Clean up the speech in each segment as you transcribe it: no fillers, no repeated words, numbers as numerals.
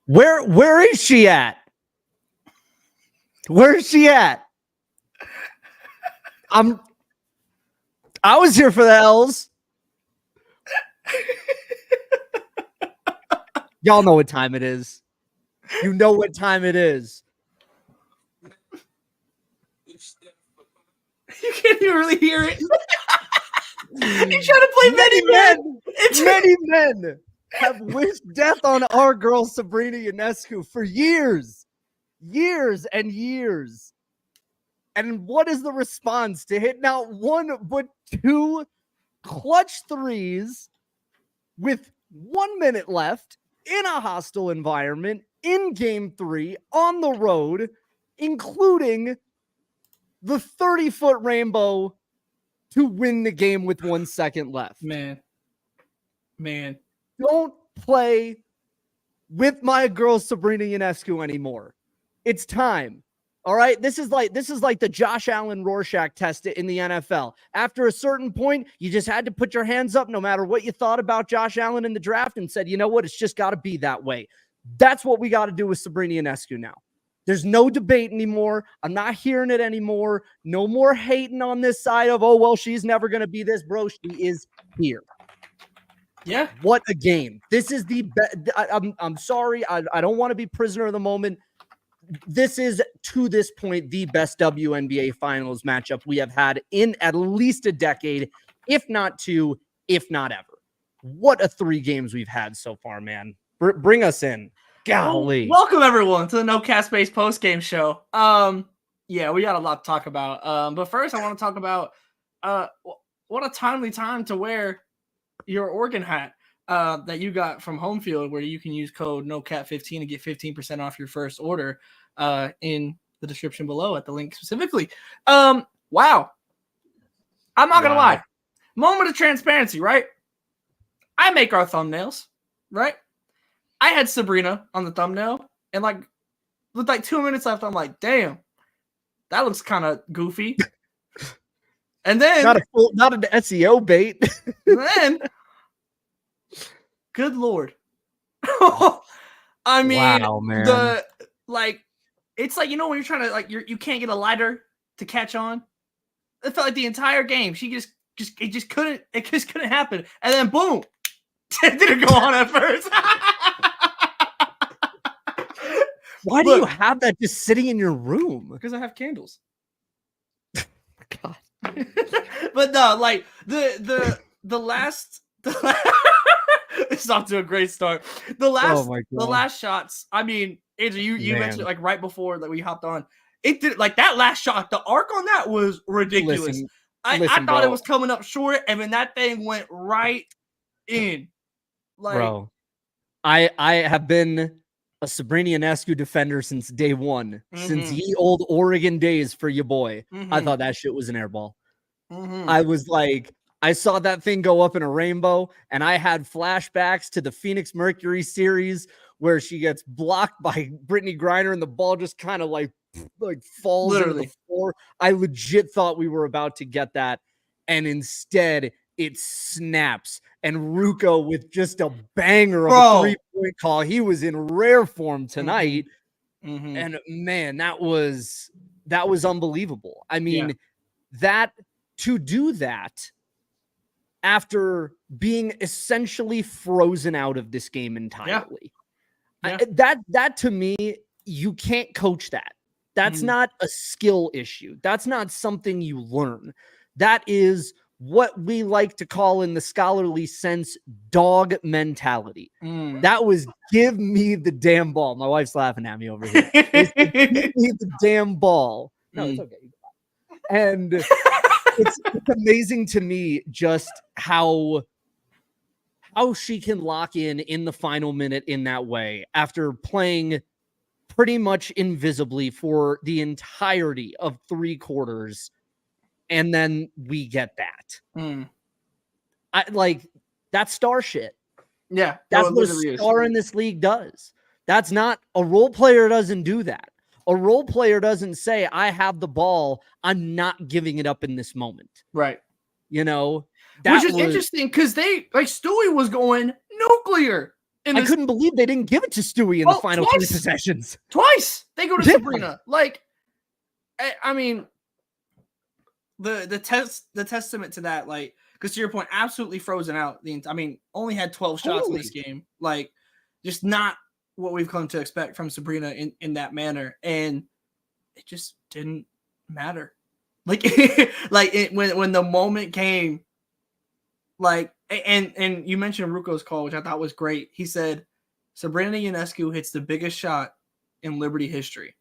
Where is she at? Where is she at? I was here for the L's. Y'all know what time it is. You know what time it is. You can't even really hear it. You're trying to play many men. Many men have wished death on our girl Sabrina Ionescu for years and years. And what is the response to hit not one but two clutch threes with 1 minute left in a hostile environment in game 3 on the road, including the 30-foot rainbow to win the game with 1 second left. Man. Don't play with my girl Sabrina Ionescu anymore. It's time. All right. This is like the Josh Allen Rorschach test in the NFL. After a certain point, you just had to put your hands up no matter what you thought about Josh Allen in the draft and said, you know what? It's just got to be that way. That's what we got to do with Sabrina Ionescu now. There's no debate anymore. I'm not hearing it anymore. No more hating on this side of, oh, well, she's never going to be this, bro. She is here. Yeah. What a game. This is the best. I'm sorry. I don't want to be prisoner of the moment. This is, to this point, the best WNBA finals matchup we have had in at least a decade, if not 2, if not ever. What a 3 games we've had so far, man. Bring us in. Golly. Well, welcome, everyone, to the No Cast Space Postgame Show. Yeah, we got a lot to talk about. But first, I want to talk about what a timely time to wear your Oregon hat that you got from Home Field, where you can use code NOCAT15 to get 15% off your first order in the description below at the link specifically. Wow. I'm not going to lie. Moment of transparency, right? I make our thumbnails, right? I had Sabrina on the thumbnail, and with 2 minutes left, I'm like, damn, that looks kind of goofy. And then not an SEO bait. Then, good Lord. I mean, wow, man. It's like, you know, when you're trying to, you can't get a lighter to catch on. It felt like the entire game. It just couldn't happen. And then boom, it didn't go on at first. Why do you have that just sitting in your room? Because I have candles. God. But no, the last it's off to a great start. The last shots. I mean, Andrew, you mentioned it right before that we hopped on. It did that last shot. The arc on that was ridiculous. I thought it was coming up short, and then that thing went right in. Bro, I have been a Sabrina Ionescu defender since day one, since ye old Oregon days for your boy. I thought that shit was an air ball. I was like, I saw that thing go up in a rainbow, and I had flashbacks to the Phoenix Mercury series where she gets blocked by Brittany Griner and the ball just kind of falls into the floor. I legit thought we were about to get that, and instead it snaps. And Ruko with just a banger of a 3-point call. He was in rare form tonight. And man, that was unbelievable. I mean, to do that after being essentially frozen out of this game entirely. That to me, you can't coach that. That's not a skill issue. That's not something you learn. That is what we like to call in the scholarly sense, dog mentality. That was give me the damn ball. My wife's laughing at me over here. Give me the damn ball. No, it's okay. And it's amazing to me just how she can lock in the final minute in that way after playing pretty much invisibly for the entirety of 3 quarters. And then we get that. That's star shit. Yeah. That's what a star in this league does. That's not a role player doesn't do that. A role player doesn't say, I have the ball, I'm not giving it up in this moment. Right. You know? Which is interesting because Stewie was going nuclear I couldn't believe they didn't give it to Stewie in the final 3 possessions. Twice they go to Sabrina. Like, I mean, the testament to that, like, because to your point, absolutely frozen out. I mean, only had 12 shots in this game. Like, just not what we've come to expect from Sabrina in that manner, and it just didn't matter. Like, when the moment came, like, and you mentioned Ruco's call, which I thought was great. He said, Sabrina Ionescu hits the biggest shot in Liberty history.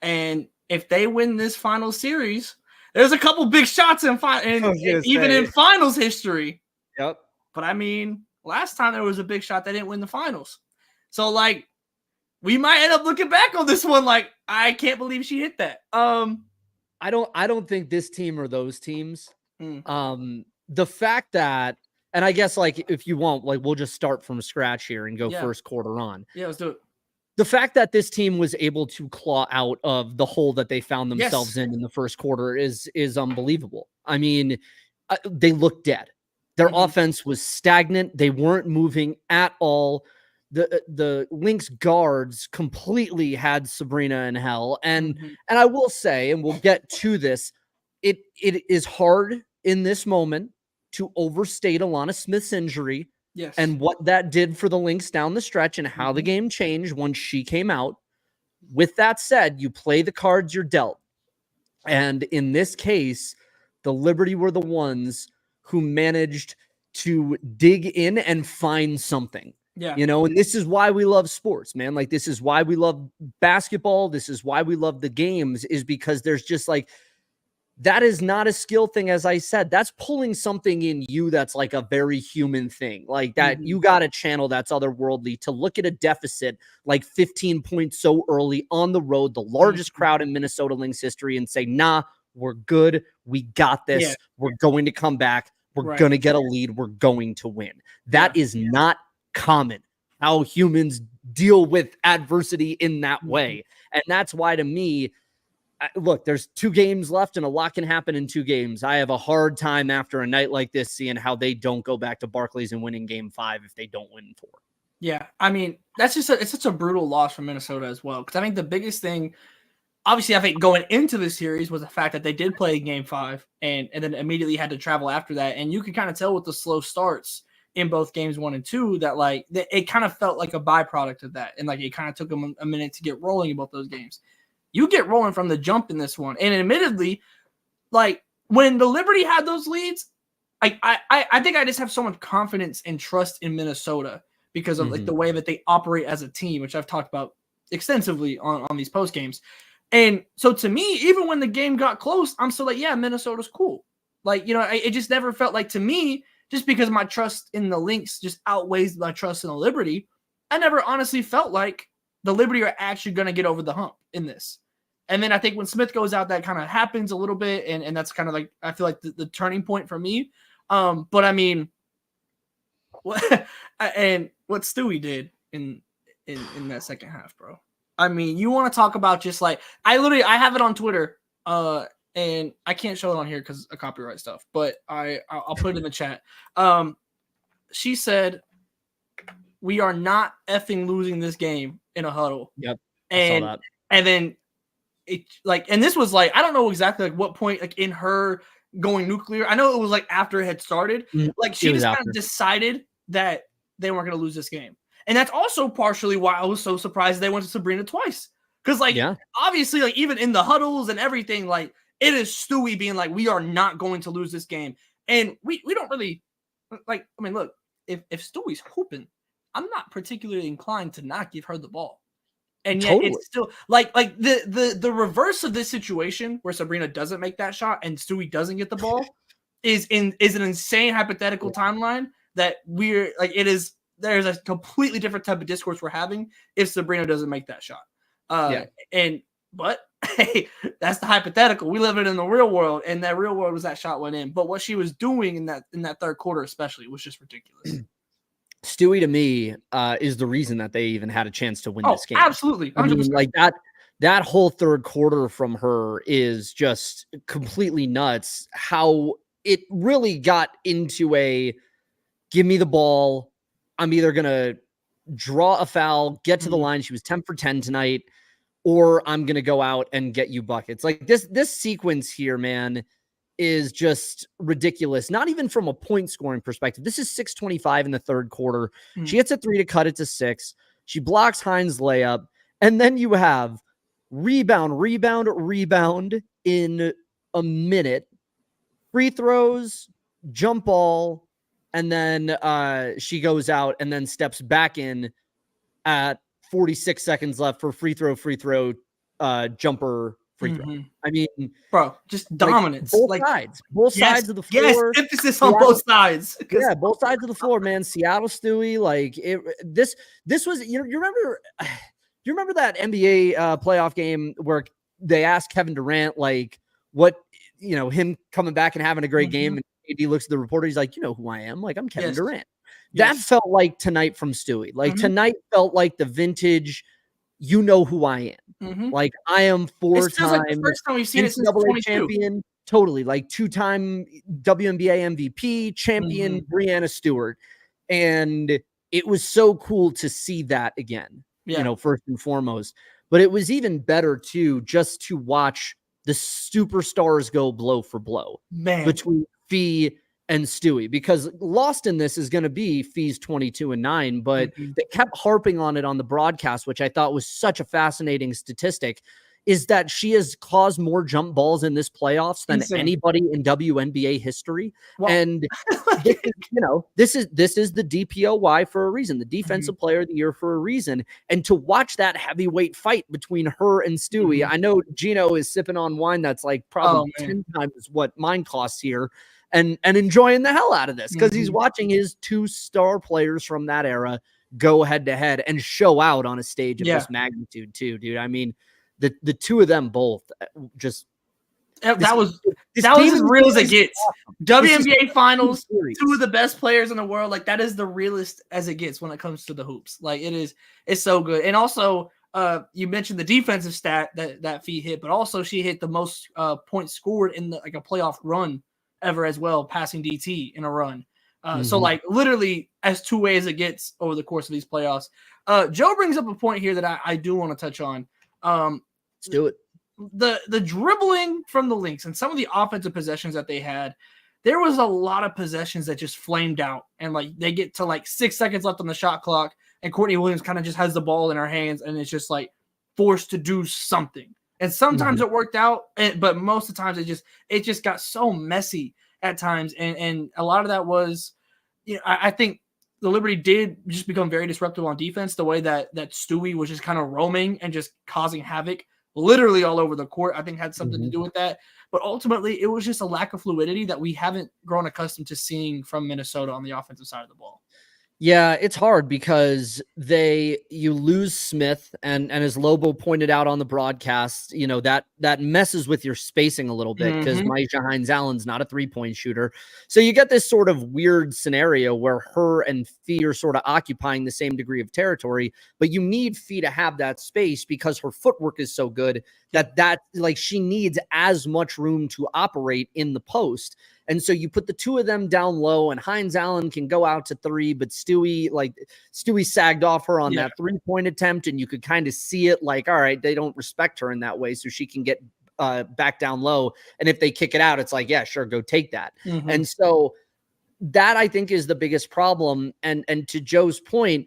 And if they win this final series, there's a couple big shots in finals history. Yep. But I mean, last time there was a big shot, they didn't win the finals. So, like, we might end up looking back on this one like, I can't believe she hit that. I don't think this team or those teams. The fact that, and I guess, like, if you want, like, we'll just start from scratch here and go first quarter on. Yeah, let's do it. The fact that this team was able to claw out of the hole that they found themselves in the first quarter is unbelievable. I mean, they looked dead. Their offense was stagnant. They weren't moving at all. The Lynx guards completely had Sabrina in hell. And I will say, and we'll get to this, it is hard in this moment to overstate Alana Smith's injury. Yes. And what that did for the Lynx down the stretch and how the game changed once she came out. With that said, you play the cards you're dealt. And in this case, the Liberty were the ones who managed to dig in and find something. Yeah. You know, and this is why we love sports, man. Like, this is why we love basketball. This is why we love the games, is because there's just, like, that is not a skill thing. As I said, that's pulling something in you that's like a very human thing, like that. You got a channel that's otherworldly to look at a deficit like 15 points so early on the road, the largest crowd in Minnesota Lynx history, and say, nah, we're good. We got this. Yeah. We're going to come back. We're going to get a lead. We're going to win. That is not common, how humans deal with adversity in that way. And that's why, to me, look, there's 2 games left and a lot can happen in 2 games. I have a hard time after a night like this seeing how they don't go back to Barclays and winning game 5 if they don't win 4. Yeah, I mean, that's just it's such a brutal loss for Minnesota as well. Because I think the biggest thing, obviously, I think going into the series was the fact that they did play game 5 and then immediately had to travel after that. And you can kind of tell with the slow starts in both games 1 and 2 that, like, it kind of felt like a byproduct of that. And, like, it kind of took them a minute to get rolling in both those games. You get rolling from the jump in this one. And admittedly, like, when the Liberty had those leads, I think I just have so much confidence and trust in Minnesota because of like the way that they operate as a team, which I've talked about extensively on these post games. And so to me, even when the game got close, I'm still like, yeah, Minnesota's cool. Like, you know, it just never felt like, to me, just because my trust in the Lynx just outweighs my trust in the Liberty, I never honestly felt like the Liberty are actually going to get over the hump in this. And then I think when Smith goes out, that kind of happens a little bit. And that's kind of like, I feel like the turning point for me. But I mean, what Stewie did in that second half, bro. I mean, you want to talk about just like, I have it on Twitter, and I can't show it on here because of copyright stuff, but I'll put it in the chat. She said, we are not effing losing this game in a huddle. Yep. I saw that. And then it, like, and this was like, I don't know exactly like what point, like, in her going nuclear. I know it was like after it had started. Like, she just kind of decided that they weren't going to lose this game. And that's also partially why I was so surprised they went to Sabrina twice. Because, like, obviously, like, even in the huddles and everything, like, it is Stewie being like, we are not going to lose this game. And we don't really, like, I mean, look, if Stewie's hooping, I'm not particularly inclined to not give her the ball. And yet it's still like the reverse of this situation where Sabrina doesn't make that shot and Stewie doesn't get the ball is an insane hypothetical timeline that we're like, there's a completely different type of discourse we're having if Sabrina doesn't make that shot. But hey, that's the hypothetical. We live it in the real world, and that real world was that shot went in. But what she was doing in that third quarter especially was just ridiculous. Stewie, to me, is the reason that they even had a chance to win this game. Absolutely. 100%. I mean, like, that whole third quarter from her is just completely nuts. How it really got into a, give me the ball. I'm either going to draw a foul, get to the line. She was 10 for 10 tonight, or I'm going to go out and get you buckets. Like this sequence here, man, is just ridiculous. Not even from a point scoring perspective. This is 6:25 in the third quarter. She hits a 3 to cut it to 6. She blocks Hines' layup. And then you have rebound in a minute. Free throws, jump ball, and then she goes out and then steps back in at 46 seconds left for free throw, jumper, free throw. I mean, bro, just dominance. Both sides of the floor. Yes, emphasis on both sides. Yeah, both sides of the floor, man. Seattle Stewie, like this was. You remember? You remember that NBA playoff game where they asked Kevin Durant, like, what, him coming back and having a great game, and AD looks at the reporter, he's like, you know who I am? Like, I'm Kevin Durant. That felt like tonight from Stewie. Like tonight felt like the vintage. You know who I am. Like, I am four-time like the first time we've seen it since NCAA champion. Totally, like 2-time WNBA MVP champion Brianna Stewart, and it was so cool to see that again. First and foremost, but it was even better too, just to watch the superstars go blow for blow between Fee and Stewie, because lost in this is going to be Fee's 22-9, but they kept harping on it on the broadcast, which I thought was such a fascinating statistic, is that she has caused more jump balls in this playoffs than anybody in WNBA history. Well, and this is the DPOY for a reason, the defensive player of the year for a reason. And to watch that heavyweight fight between her and Stewie, I know Gino is sipping on wine that's like probably 10 times what mine costs here, and enjoying the hell out of this, because he's watching his 2 star players from that era go head to head and show out on a stage of this magnitude too, dude. I mean, the two of them both just that was as real as it gets. Awesome. WNBA finals, 2 of the best players in the world. Like, that is the realest as it gets when it comes to the hoops. Like, it's so good. And also, you mentioned the defensive stat that Fee hit, but also she hit the most points scored in a playoff run ever as well, passing DT in a run. So like literally as two-way as it gets over the course of these playoffs. Joe brings up a point here that I do want to touch on. Let's do it. The dribbling from the Lynx and some of the offensive possessions that they had, there was a lot of possessions that just flamed out, and like they get to like 6 seconds left on the shot clock, and Courtney Williams kind of just has the ball in her hands, and it's just like forced to do something. And sometimes it worked out, but most of the times it just got so messy at times, and a lot of that was, I think the Liberty did just become very disruptive on defense, the way that Stewie was just kind of roaming and just causing havoc literally all over the court. I think had something to do with that. But ultimately, it was just a lack of fluidity that we haven't grown accustomed to seeing from Minnesota on the offensive side of the ball. Yeah, it's hard because you lose Smith, and as Lobo pointed out on the broadcast, that messes with your spacing a little bit, because Maisha Hines-Allen's not a 3-point shooter. So you get this sort of weird scenario where her and Fee are sort of occupying the same degree of territory, but you need Fee to have that space because her footwork is so good that like she needs as much room to operate in the post. And so you put the two of them down low, and Hines-Allen can go out to 3, but Stewie sagged off her on that 3-point attempt, and you could kind of see it like, all right, they don't respect her in that way, so she can get back down low. And if they kick it out, it's like, yeah, sure, go take that. And so that, I think, is the biggest problem. And to Joe's point,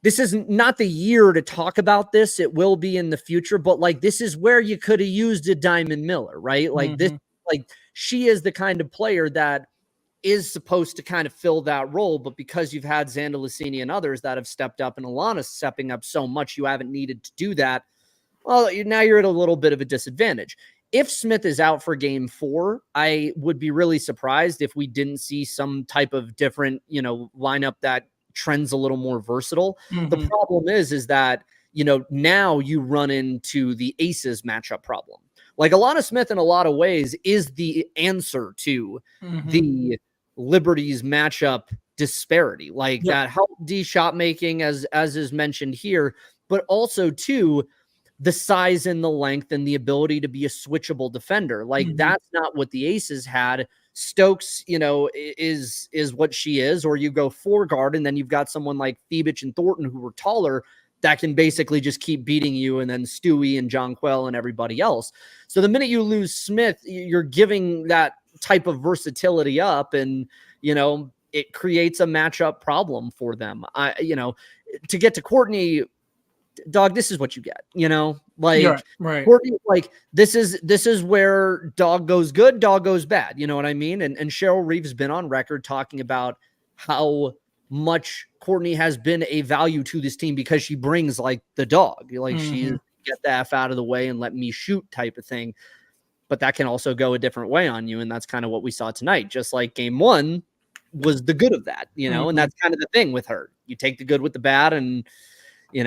this is not the year to talk about this. It will be in the future, but like, this is where you could have used a Diamond Miller, right? Like this, like, she is the kind of player that is supposed to kind of fill that role, but because you've had Xanda Lucini and others that have stepped up, and Alana stepping up so much, you haven't needed to do that. Well, now you're at a little bit of a disadvantage. If Smith is out for game 4, I would be really surprised if we didn't see some type of different, lineup that trends a little more versatile. The problem is that, now you run into the aces matchup problem. Like, Alana Smith in a lot of ways is the answer to the Liberty's matchup disparity. Like that help D shot making as is mentioned here, but also too the size and the length and the ability to be a switchable defender. Like that's not what the Aces had. Stokes, is what she is, or you go 4 guard, and then you've got someone like Phoebich and Thornton who were taller that can basically just keep beating you, and then Stewie and Jonquel and everybody else. So the minute you lose Smith, you're giving that type of versatility up, and it creates a matchup problem for them. To get to Courtney, dog, this is what you get, right. Courtney, this is where dog goes good, dog goes bad. You know what I mean? And Cheryl Reeve's been on record talking about how much Courtney has been a value to this team because she brings the dog, she's get the F out of the way and let me shoot type of thing. But that can also go a different way on you. And that's kind of what we saw tonight. Just like game 1 was the good of that, and that's kind of the thing with her. You take the good with the bad, and you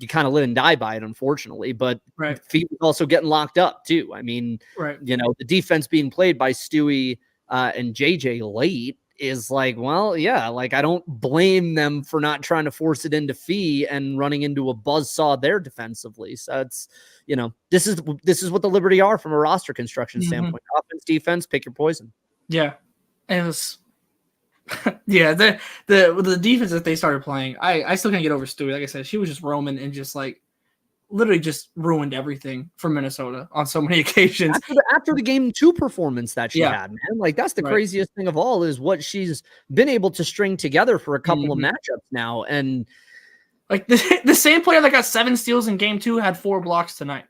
kind of live and die by it, unfortunately. But feet was also getting locked up too. I mean, the defense being played by Stewie and JJ late is I don't blame them for not trying to force it into Fee and running into a buzzsaw there defensively. So it's, this is what the Liberty are from a roster construction standpoint. Offense, defense, pick your poison. Yeah. It was the defense that they started playing, I still can't get over Stewie. Like I said, she was just roaming and just literally just ruined everything for Minnesota on so many occasions. After the game 2 performance that she had, man, that's the craziest thing of all is what she's been able to string together for a couple of matchups now. And the same player that got 7 steals in game 2 had 4 blocks tonight.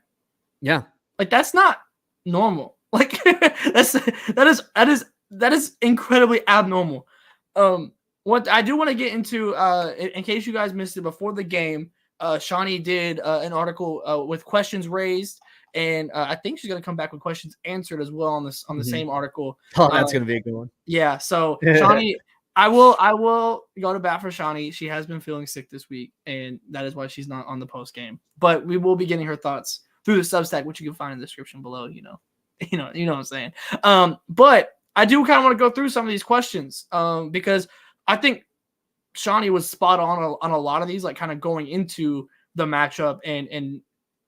Yeah. That's not normal. That is incredibly abnormal. What I do want to get into, in case you guys missed it before the game, Shawnee did an article with questions raised, and I think she's going to come back with questions answered as well on the same article. Oh, that's going to be a good one. Yeah. So Shawnee, I will go to bat for Shawnee. She has been feeling sick this week, and that is why she's not on the post game. But we will be getting her thoughts through the Substack, which you can find in the description below. You know what I'm saying. But I do kind of want to go through some of these questions because I think Shawnee was spot on a lot of these, kind of going into the matchup, and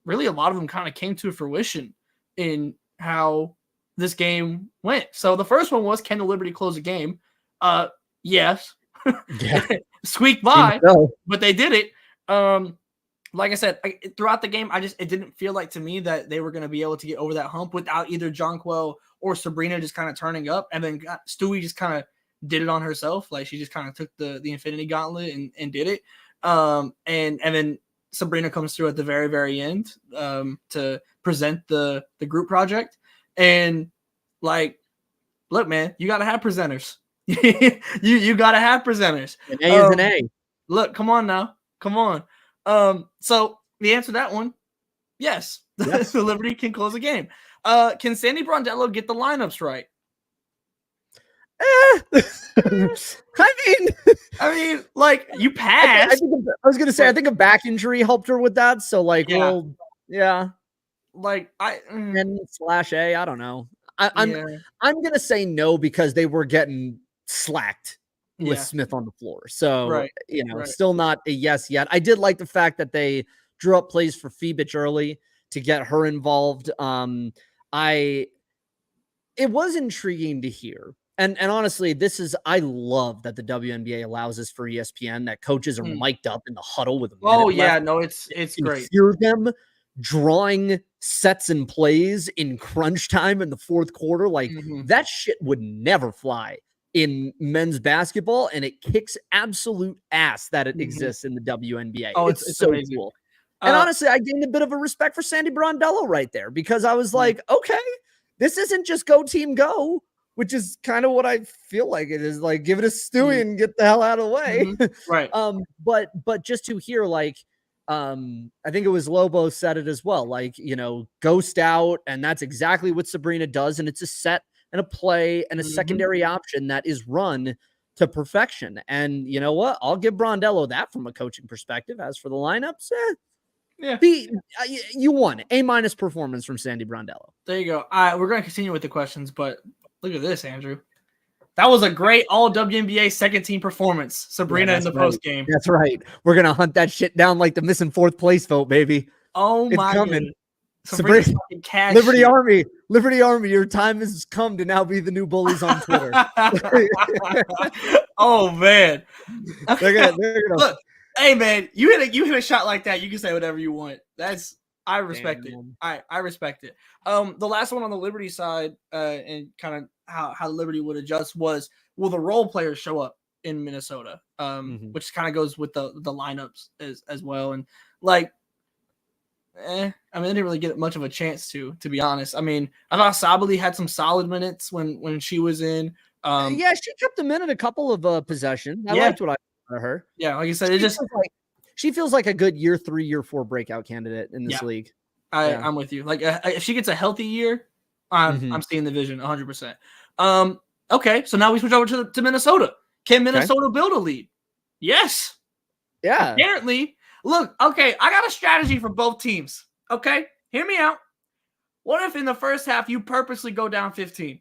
really a lot of them kind of came to fruition in how this game went. So the first one was, can the Liberty close a game? Yes. Yeah. Squeaked by, but they did it. Like I said, throughout the game, it didn't feel like to me that they were going to be able to get over that hump without either Jonquel or Sabrina just kind of turning up, and then Stewie just kind of did it on herself. She just kind of took the Infinity Gauntlet and did it. And then Sabrina comes through at the very, very end to present the group project. And look, man, you got to have presenters. you got to have presenters. An A is an A. Look, come on now. Come on. So the answer to that one, yes. The Liberty can close a game. Can Sandy Brondello get the lineups right? I mean, you passed. I was gonna say, I think a back injury helped her with that. So and/A, I don't know. I'm gonna say no because they were getting slacked with Smith on the floor. So still not a yes yet. I did like the fact that they drew up plays for Phoebich early to get her involved. It was intriguing to hear. And honestly, I love that the WNBA allows this for ESPN, that coaches are mic'd up in the huddle with a minute left. No, it's great. Hear them drawing sets and plays in crunch time in the fourth quarter. That shit would never fly in men's basketball, and it kicks absolute ass that it exists in the WNBA. Oh, it's so amazing. Cool. And honestly, I gained a bit of a respect for Sandy Brondello right there, because I was like, okay, this isn't just go team go, which is kind of what I feel like it is. Give it a Stewie and get the hell out of the way. Right. But just to hear, I think it was Lobo said it as well, ghost out. And that's exactly what Sabrina does. And it's a set and a play and a secondary option that is run to perfection. And you know what? I'll give Brondello that from a coaching perspective. As for the lineups, you won. A- performance from Sandy Brondello. There you go. We're going to continue with the questions, but look at this, Andrew. That was a great All-WNBA second-team performance. Sabrina in the post game. That's right. We're going to hunt that shit down like the missing fourth place vote, baby. Oh, my God. Sabrina's fucking cash Liberty shit. Army, your time has come to now be the new bullies on Twitter. Oh man. They're gonna Look, hey man, you hit a shot like that, you can say whatever you want. I respect it. I respect it. The last one on the Liberty side, and kind of how Liberty would adjust was, will the role players show up in Minnesota? Which kind of goes with the lineups as well. And like, I mean, they didn't really get much of a chance to be honest. I mean, I thought Sabali had some solid minutes when she was in. Yeah, she kept them in at a couple of possessions. I liked what I saw of her. Yeah, like you said, she feels like a good year 3, year 4 breakout candidate in this league. I'm with you. Like, if she gets a healthy year, I'm seeing the vision 100%. Okay, so now we switch over to Minnesota. Can Minnesota build a lead? Yes. Yeah. Apparently. Look, okay, I got a strategy for both teams. Okay, hear me out. What if in the first half you purposely go down 15?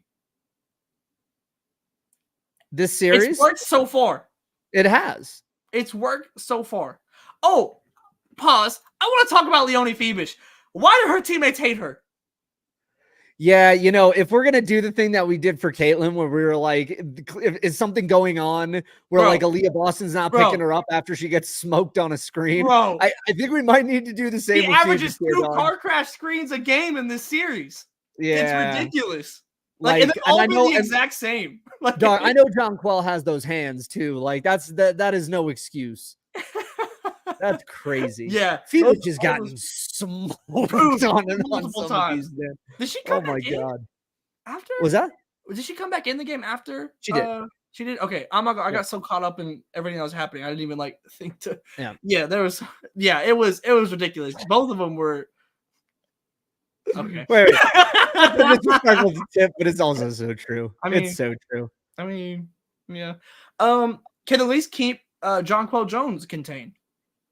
This series? It's worked so far. It has. It's worked so far. Oh, pause. I want to talk about Leonie Phoebish. Why do her teammates hate her? Yeah, if we're gonna do the thing that we did for Caitlin, where we were like, is something going on where like Aaliyah Boston's not picking her up after she gets smoked on a screen? I think we might need to do the same. He averages 2 car crash screens a game in this series. Yeah, it's ridiculous. Like, and they're all the exact same. Like, dog, I know John Quell has those hands too. Like, that is no excuse. That's crazy. Yeah, Phoenix has gotten smoked on and on multiple times. Did she come back in? God. After? Was that? Did she come back in the game after? She did. She did. Okay, I got so caught up in everything that was happening, I didn't even like think to. Yeah. There was. Yeah, it was ridiculous. Both of them were. Okay. Wait. It's a tip, but it's also so true. I mean, it's so true. I mean, yeah. Can at least keep Jonquel Jones contained.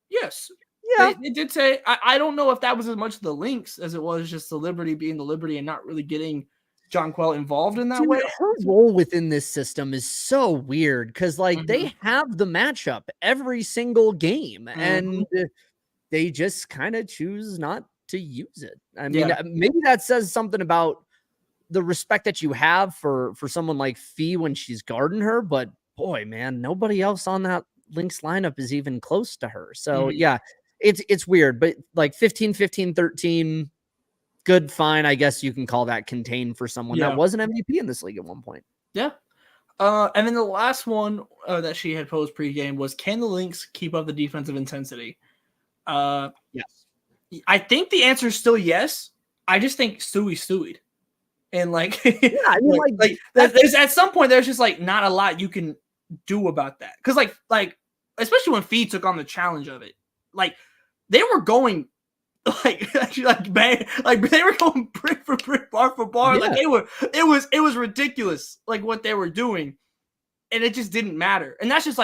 Yes. Yeah. They did say, I don't know if that was as much the Lynx as it was just the Liberty being the Liberty and not really getting Jonquel involved in that way. Her role within this system is so weird because, like, they have the matchup every single game and they just kind of choose not to use it. I mean, maybe that says something about the respect that you have for someone like Fee when she's guarding her, but boy, man, nobody else on that Lynx lineup is even close to her. So yeah, it's weird, but like 15, 15, 13, good, fine. I guess you can call that contained for someone that was an MVP in this league at one point. Yeah. And then the last one that she had posed pregame was, can the Lynx keep up the defensive intensity? Yes. I think the answer is still yes. I just think Stewie'd. And like, I mean, like there's at some point there's just like not a lot you can do about that. Cause like especially when Fee took on the challenge of it, like they were going bang, like they were going brick for brick, bar for bar. Like it was ridiculous, like what they were doing. And it just didn't matter. And that's just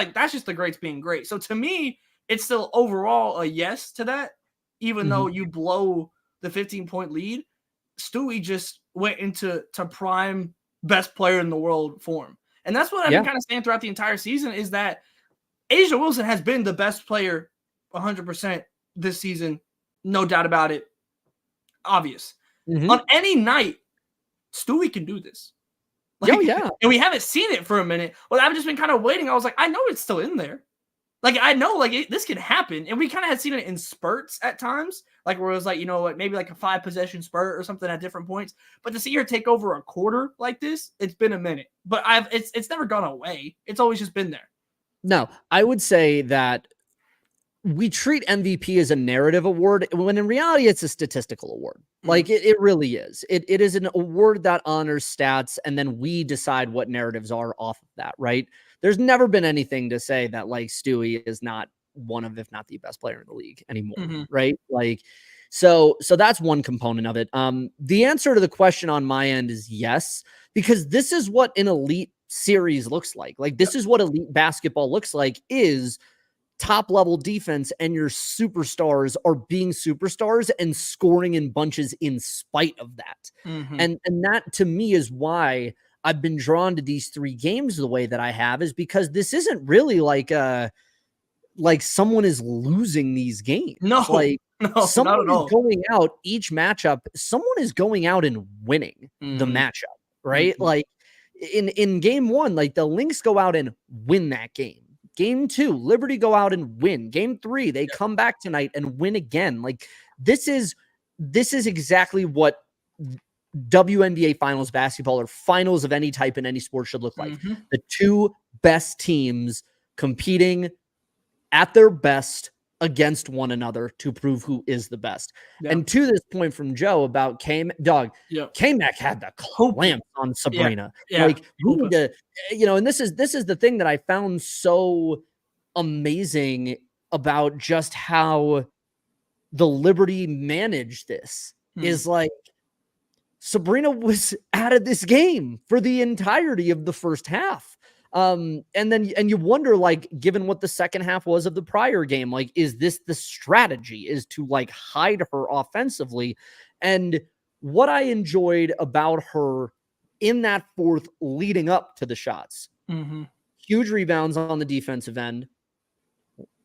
the greats being great. So to me, it's still overall a yes to that, even though you blow the 15-point lead. Stewie just went into prime best player in the world form. And that's what I've been kind of saying throughout the entire season, is that Asia Wilson has been the best player 100% this season. No doubt about it. Obvious. On any night, Stewie can do this. Like, and we haven't seen it for a minute. Well, I've just been kind of waiting. I was like, I know it's still in there. Like, I know, like, this can happen. And we kind of had seen it in spurts at times. Like, where it was like, you know what, maybe like a 5-possession spurt or something at different points. But to see her take over a quarter like this, it's been a minute. But it's never gone away. It's always just been there. No, I would say that we treat MVP as a narrative award when in reality it's a statistical award. Like it really is. It is an award that honors stats, and then we decide what narratives are off of that, right? There's never been anything to say that like Stewie is not one of, if not the best player in the league anymore, right? Like, so that's one component of it. The answer to the question on my end is yes, because this is what an elite series looks like. Like, this is what elite basketball looks like, is top level defense, and your superstars are being superstars and scoring in bunches in spite of that. And that to me is why I've been drawn to these 3 games the way that I have, is because this isn't really like someone is losing these games. No, like No, someone not at is all. going out each matchup. Someone is going out and winning the matchup, right? Like in game 1, like the Lynx go out and win that game. Game 2, Liberty go out and win. Game 3, they come back tonight and win again. Like this is exactly what WNBA finals basketball or finals of any type in any sport should look like. The two best teams competing at their best against one another to prove who is the best. And to this point from Joe about K-Mac had the clamp on Sabrina. Like we need to, and this is the thing that I found so amazing about just how the Liberty managed this is like Sabrina was out of this game for the entirety of the first half. And you wonder, like, given what the second half was of the prior game, like, is this the strategy, is to like hide her offensively? And what I enjoyed about her in that fourth leading up to the shots, huge rebounds on the defensive end,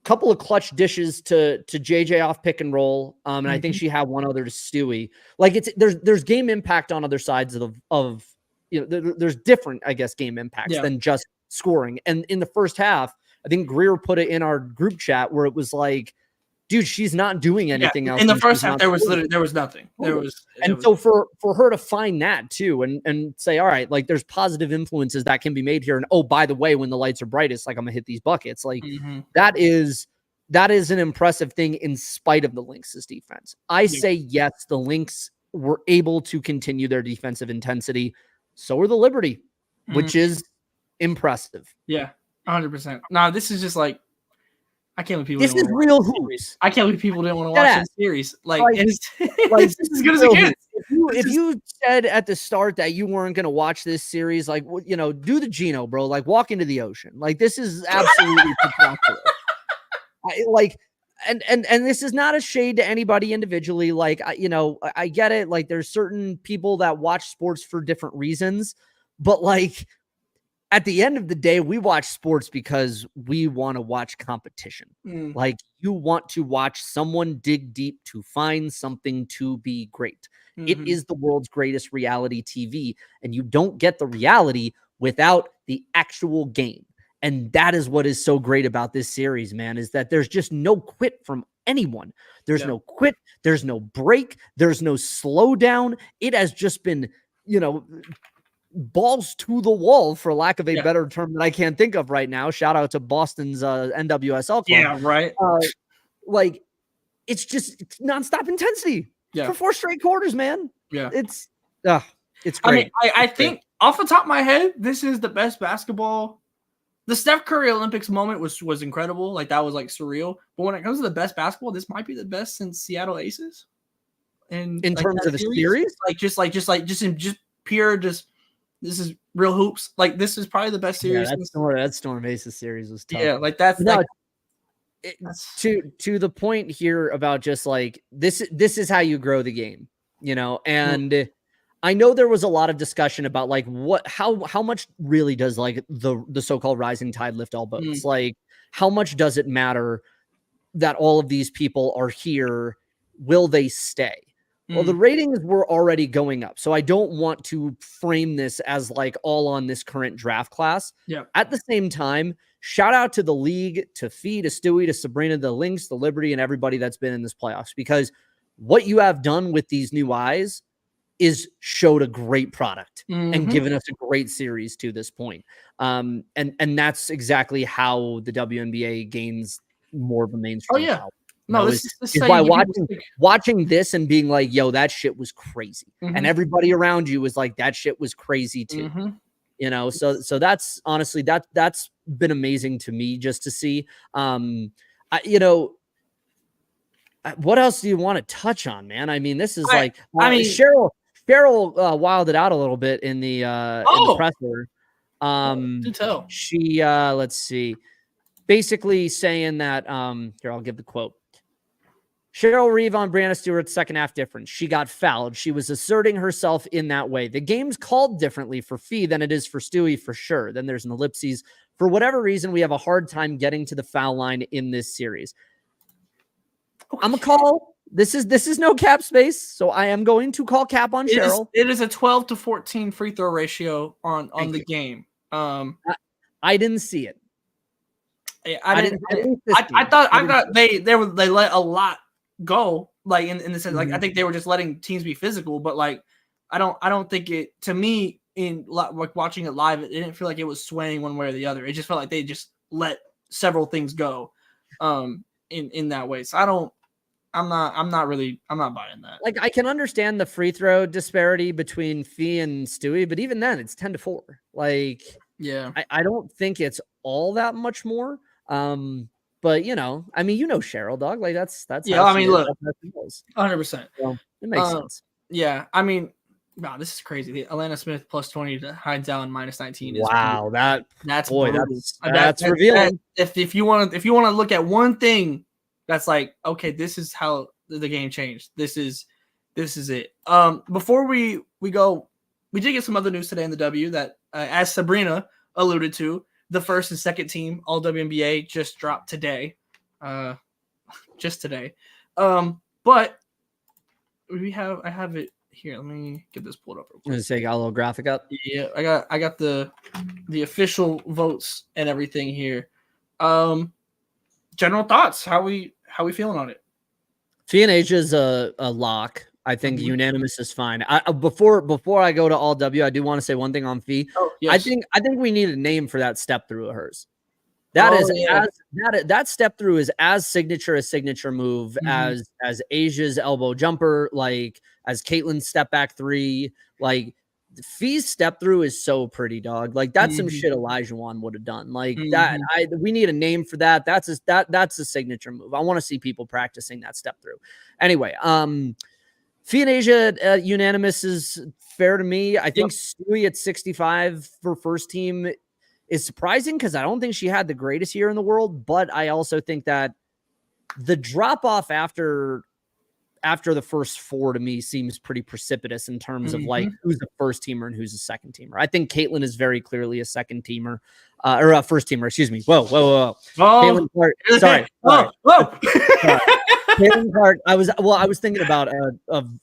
couple of clutch dishes to JJ off pick and roll. And I think she had one other to Stewie. Like there's game impact on other sides of there's different, I guess, game impacts than just scoring. And in the first half, I think Greer put it in our group chat where it was like, dude, she's not doing anything else. In the first half, there was nothing. So for her to find that too, and say, all right, like there's positive influences that can be made here. And oh, by the way, when the lights are brightest, like I'm gonna hit these buckets. Like that is an impressive thing in spite of the Lynx's defense. I say yes, the Lynx were able to continue their defensive intensity. So are the Liberty, which is impressive. Yeah, 100%. Now this is just like, I can't believe people. This is real hoops. I can't believe people didn't want to watch this series. Like it's this as good as it gets. If you said at the start that you weren't going to watch this series, like, do the Geno, bro. Like, walk into the ocean. Like, this is absolutely spectacular. And this is not a shade to anybody individually. Like, I get it. Like, there's certain people that watch sports for different reasons, but like, at the end of the day, we watch sports because we want to watch competition. Like, you want to watch someone dig deep to find something to be great. It is the world's greatest reality TV, and you don't get the reality without the actual game. And that is what is so great about this series, man, is that there's just no quit from anyone. There's no quit. There's no break. There's no slowdown. It has just been, balls to the wall, for lack of a better term that I can't think of right now. Shout out to Boston's NWSL club. Yeah, right. Like it's nonstop intensity for 4 straight quarters, man. Yeah, it's great. I mean, I think off the top of my head, this is the best basketball. The Steph Curry Olympics moment was incredible. Like that was like surreal. But when it comes to the best basketball, this might be the best since Seattle Aces. And in terms of the series, just pure. This is real hoops. Like this is probably the best series. Yeah, that Storm Aces series was tough. Yeah, like that's to the point here about just like this is how you grow the game, and I know there was a lot of discussion about like how much really does like the so-called rising tide lift all boats? Like how much does it matter that all of these people are here? Will they stay? Well, the ratings were already going up, so I don't want to frame this as like all on this current draft class. Yeah. At the same time, shout out to the league, to Fee, to Stewie, to Sabrina, the Lynx, the Liberty, and everybody that's been in this playoffs, because what you have done with these new eyes is showed a great product and given us a great series to this point. And that's exactly how the WNBA gains more of a mainstream. Oh yeah. No, this is by watching this and being like, yo, that shit was crazy. And everybody around you was like, that shit was crazy too. So that's honestly, that's been amazing to me just to see. What else do you want to touch on, man? I mean, this is Cheryl wilded out a little bit in the presser. Do tell. She let's see, basically saying that here, I'll give the quote. Cheryl Reeve on Brianna Stewart's second half difference. She got fouled. She was asserting herself in that way. The game's called differently for Fee than it is for Stewie, for sure. Then there's an ellipses. For whatever reason, we have a hard time getting to the foul line in this series. I'm going to call This is no cap space, so I am going to call cap on Cheryl. It is a 12 to 14 free throw ratio on the game. I didn't see it. I thought they let a lot go, like in the sense, like I think they were just letting teams be physical, but like I don't think it, to me, in like watching it live, it didn't feel like it was swaying one way or the other. It just felt like they just let several things go in that way. So I'm not buying that. Like, I can understand the free throw disparity between Fee and Stewie, but even then it's 10-4. Like, yeah, I don't think it's all that much more. But I mean, Cheryl, dog. Like, that's yeah. I mean, look, 100%. So it makes sense. Yeah, I mean, wow, this is crazy. The Atlanta Smith plus 20 to Hidedown minus 19. Wow, that's revealing. If you want to look at one thing that's like, okay, this is how the game changed. This is it. Before we go, we did get some other news today in the W that, as Sabrina alluded to, the first and second team All-WNBA just dropped today. Just today. But I have it here. Let me get this pulled up real quick. I'm gonna say, got a little graphic up. Yeah, I got the official votes and everything here. General thoughts. How we feeling on it? Fee and Asia's a lock. I think unanimous is fine. Before I go to all W, I do want to say one thing on Fee. Oh, yes. I think we need a name for that step through of hers. That step through is as signature a signature move as Asia's elbow jumper, like as Caitlin's step back three. Like, Fee's step through is so pretty, dog. Like, that's some shit Elijah Wan would have done. Like that. We need a name for that. That's a signature move. I want to see people practicing that step through. Anyway, Fee and Asia unanimous is fair to me. I think Stewie at 65 for first team is surprising because I don't think she had the greatest year in the world, but I also think that the drop off after the first four to me seems pretty precipitous in terms of like who's a first teamer and who's a second teamer. I think Caitlin is very clearly a second teamer or a first teamer. Excuse me. Whoa. Caitlin Clark. Sorry. Whoa. Caitlin Clark. I was thinking about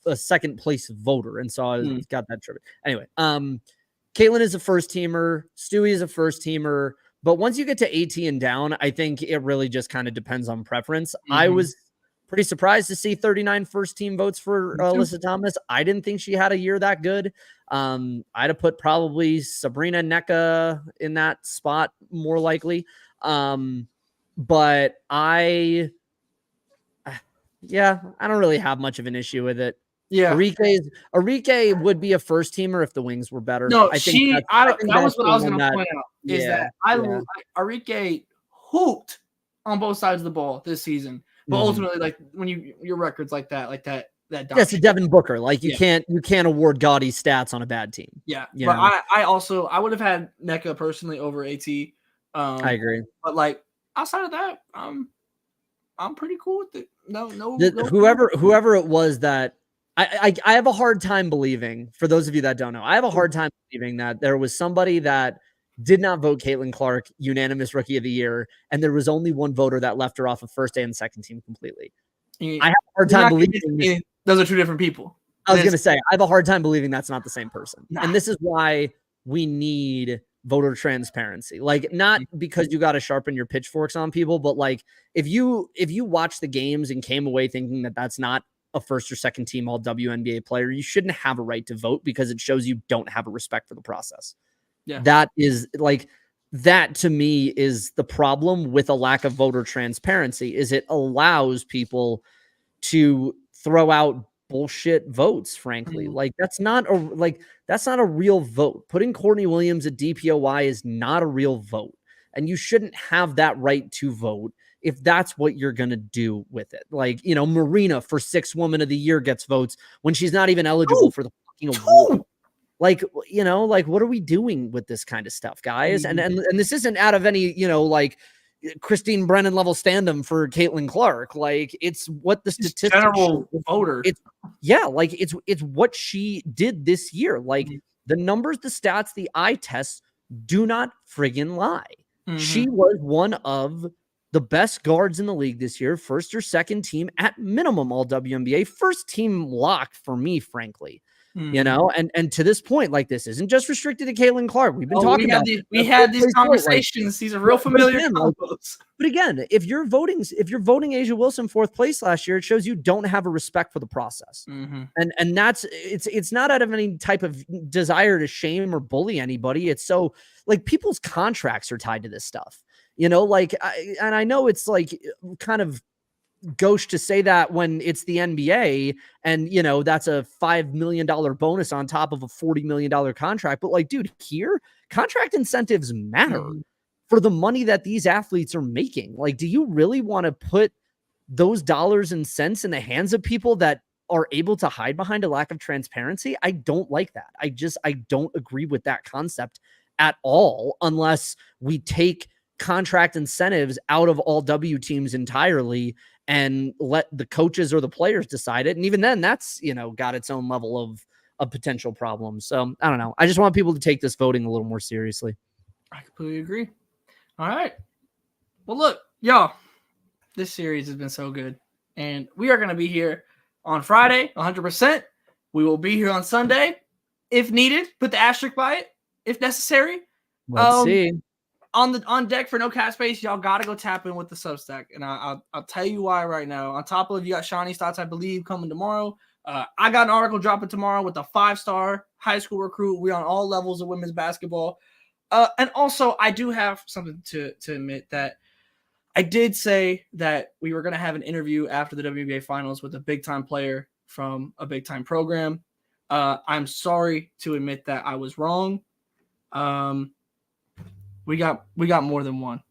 a second place voter, and so I got that tripped. Anyway, Caitlin is a first teamer. Stewie is a first teamer. But once you get to 18 and down, I think it really just kind of depends on preference. I was pretty surprised to see 39 first team votes for Alyssa Thomas. I didn't think she had a year that good. I'd have put probably Sabrina NECA in that spot more likely. But I don't really have much of an issue with it. Yeah, Arike would be a first teamer if the wings were better. No, that was what I was going to point out. Arike hooped on both sides of the ball this season, but ultimately, like when your records like that. That's a Devin Booker. Like you can't award gaudy stats on a bad team. Yeah, but I would have had NECA personally over AT. I agree, but like outside of that, I'm pretty cool with it. Whoever it was that. I have a hard time believing, for those of you that don't know, I have a hard time believing that there was somebody that did not vote Caitlin Clark unanimous rookie of the year, and there was only one voter that left her off of first and second team completely. I have a hard time believing those are two different people. I was going to say, I have a hard time believing that's not the same person. Nah. And this is why we need voter transparency. Like, not because you got to sharpen your pitchforks on people, but like if you watch the games and came away thinking that that's not a first or second team All-WNBA player, you shouldn't have a right to vote because it shows you don't have a respect for the process. Yeah. That to me is the problem with a lack of voter transparency, is it allows people to throw out bullshit votes, frankly. Like that's not a real vote. Putting Courtney Williams at DPOY is not a real vote. And you shouldn't have that right to vote if that's what you're going to do with it. Like, Marina for 6th Woman of the Year gets votes when she's not even eligible for the fucking award. Like, what are we doing with this kind of stuff, guys? And this isn't out of any, like Christine Brennan level stand-em for Caitlin Clark. Like, it's what the statistics general voter. It's what she did this year. Like the numbers, the stats, the eye tests do not friggin' lie. She was one of the best guards in the league this year, first or second team at minimum All-WNBA, first team lock for me, frankly. You know, and to this point, like, this isn't just restricted to Caitlin Clark. We've been talking about we had these conversations. These are real familiar combos. But again, if you're voting Asia Wilson fourth place last year, it shows you don't have a respect for the process. And that's it's not out of any type of desire to shame or bully anybody. It's so, like, people's contracts are tied to this stuff. You know, like, I know it's like kind of gauche to say that when it's the NBA and, you know, that's a $5 million bonus on top of a $40 million contract. But, like, dude, here, contract incentives matter for the money that these athletes are making. Like, do you really want to put those dollars and cents in the hands of people that are able to hide behind a lack of transparency? I don't like that. I don't agree with that concept at all, unless we take contract incentives out of all W teams entirely and let the coaches or the players decide it. And even then, that's, you know, got its own level of potential problems. So I don't know. I just want people to take this voting a little more seriously. I completely agree. All right. Well, look, y'all, this series has been so good. And we are going to be here on Friday, 100%. We will be here on Sunday, if needed. Put the asterisk by it, if necessary. Let's see. On deck for No Cap Space, y'all got to go tap in with the Substack. And I'll tell you why right now. On top of, you got Shawnee's Thoughts, I believe, coming tomorrow. I got an article dropping tomorrow with a 5-star high school recruit. We're on all levels of women's basketball. And also, I do have something to admit, that I did say that we were going to have an interview after the WNBA finals with a big-time player from a big-time program. I'm sorry to admit that I was wrong. We got more than one.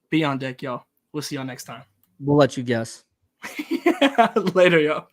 Be on deck, y'all. We'll see y'all next time. We'll let you guess. Later, y'all.